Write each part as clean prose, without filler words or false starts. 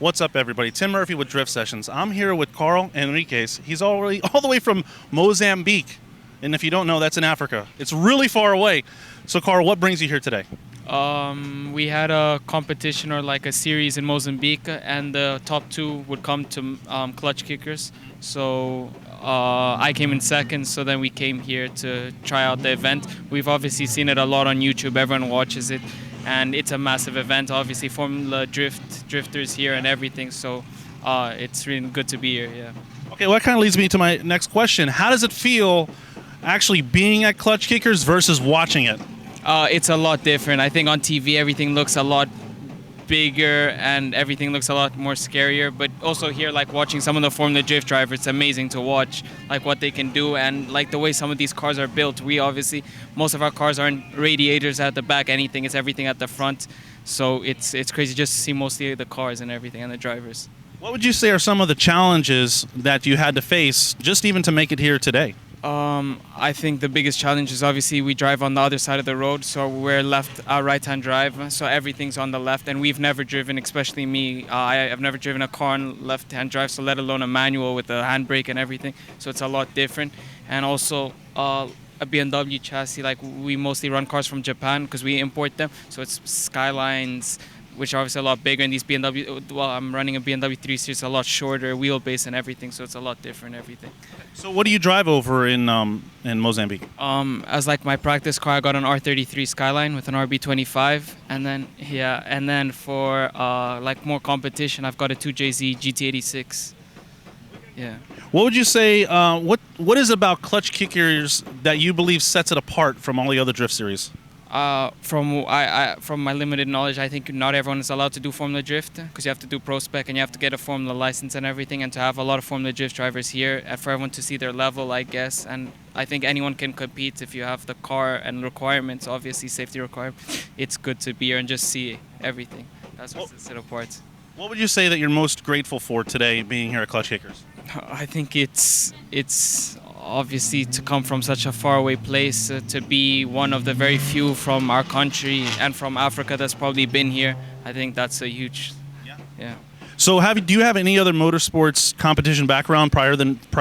What's up, everybody? Tim Murphy with Drift Sessions. I'm here with Karl Henriques. He's already all the way from Mozambique. And if you don't know, that's in Africa. It's really far away. So, Karl, what brings you here today? We had a competition or like a series in Mozambique, and the top two would come to Klutch Kickers. So I came in second, so then we came here to try out the event. We've obviously seen it a lot on YouTube. Everyone watches it, and it's a massive event. Obviously, Formula drifters here and everything. So it's really good to be here. Yeah. Okay, well, that kind of leads me to my next question. How does it feel actually being at Klutch Kickers versus watching it? It's a lot different. I think on TV everything looks a lot bigger and everything looks a lot more scarier. But also here, like watching some of the Formula Drift drivers, it's amazing to watch like what they can do and like the way some of these cars are built. We obviously, most of our cars aren't radiators at the back, anything. It's everything at the front. So it's crazy just to see mostly the cars and everything and the drivers. What would you say are some of the challenges that you had to face just even to make it here today? I think the biggest challenge is obviously we drive on the other side of the road, so we're right-hand drive, so everything's on the left, and we've never driven, especially me, I've never driven a car on left-hand drive, so let alone a manual with a handbrake and everything, so it's a lot different. And also a BMW chassis, like we mostly run cars from Japan because we import them, so it's Skylines, which are obviously a lot bigger, and these BMW, well, I'm running a BMW 3 Series, a lot shorter wheelbase and everything, so it's a lot different everything. So what do you drive over in Mozambique? As like my practice car, I got an R33 Skyline with an RB25, and then for like more competition, I've got a 2JZ GT86. Yeah. What would you say, what is about Klutch Kickers that you believe sets it apart from all the other drift series? From my limited knowledge, I think not everyone is allowed to do Formula Drift because you have to do Pro Spec and you have to get a Formula license and everything, and to have a lot of Formula Drift drivers here for everyone to see their level, I guess. And I think anyone can compete if you have the car and requirements, obviously safety requirements. It's good to be here and just see everything. That's what sets it apart. What would you say that you're most grateful for today being here at Klutch Kickers? I think it's obviously to come from such a faraway place, to be one of the very few from our country and from Africa that's probably been here. I think that's a huge, yeah. So do you have any other motorsports competition background prior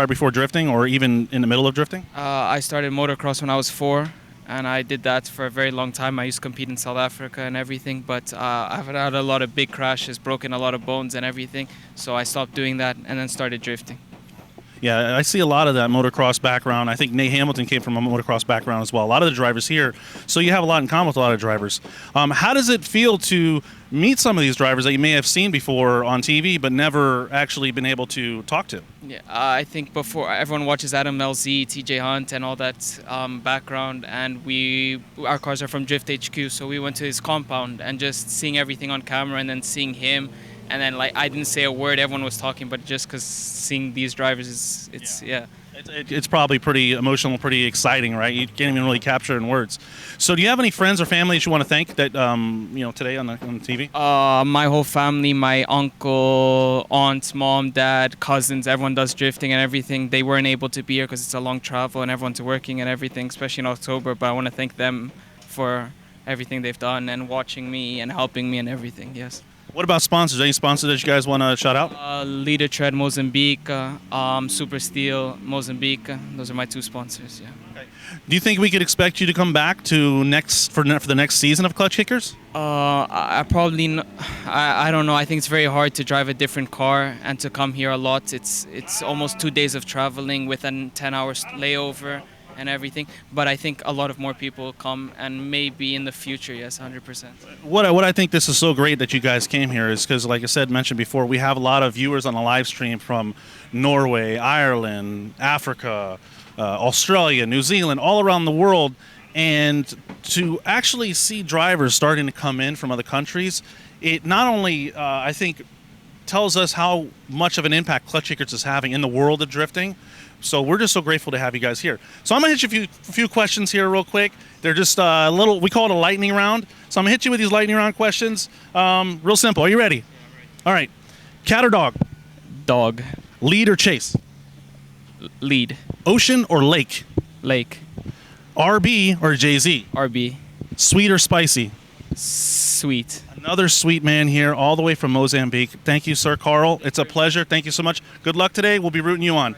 before drifting, or even in the middle of drifting? I started motocross when I was 4, and I did that for a very long time. I used to compete in South Africa and everything, but I've had a lot of big crashes, broken a lot of bones and everything, so I stopped doing that and then started drifting. Yeah, I see a lot of that motocross background. I think Nate Hamilton came from a motocross background as well. A lot of the drivers here, so you have a lot in common with a lot of drivers. How does it feel to meet some of these drivers that you may have seen before on TV but never actually been able to talk to? Yeah, I think before everyone watches Adam LZ, TJ Hunt, and all that background, and our cars are from Drift HQ, so we went to his compound and just seeing everything on camera and then seeing him. And then, like, I didn't say a word. Everyone was talking, but just because seeing these drivers It's probably pretty emotional, pretty exciting, right? You can't even really capture it in words. So, do you have any friends or family that you want to thank that today on the TV? My whole family, my uncle, aunts, mom, dad, cousins, everyone does drifting and everything. They weren't able to be here because it's a long travel and everyone's working and everything, especially in October. But I want to thank them for everything they've done and watching me and helping me and everything. Yes. What about sponsors? Any sponsors that you guys want to shout out? Leader Tread Mozambique, Super Steel Mozambique. Those are my 2 sponsors. Yeah. Okay. Do you think we could expect you to come back to for the next season of Klutch Kickers? I probably I don't know. I think it's very hard to drive a different car and to come here a lot. It's almost 2 days of traveling with a 10-hour layover and everything, but I think a lot of more people will come, and maybe in the future, yes, 100%. What I think this is so great that you guys came here is because, like I mentioned before, we have a lot of viewers on the live stream from Norway, Ireland, Africa, Australia, New Zealand, all around the world, and to actually see drivers starting to come in from other countries, it not only, I think, tells us how much of an impact Klutch Kickers is having in the world of drifting. So we're just so grateful to have you guys here. So I'm going to hit you a few questions here real quick. They're just we call it a lightning round. So I'm going to hit you with these lightning round questions. Real simple. Are you ready? All right. Cat or dog? Dog. Lead or chase? Lead. Ocean or lake? Lake. RB or JZ? RB. Sweet or spicy? Sweet. Another sweet man here, all the way from Mozambique. Thank you, Sir Karl. It's a pleasure. Thank you so much. Good luck today. We'll be rooting you on.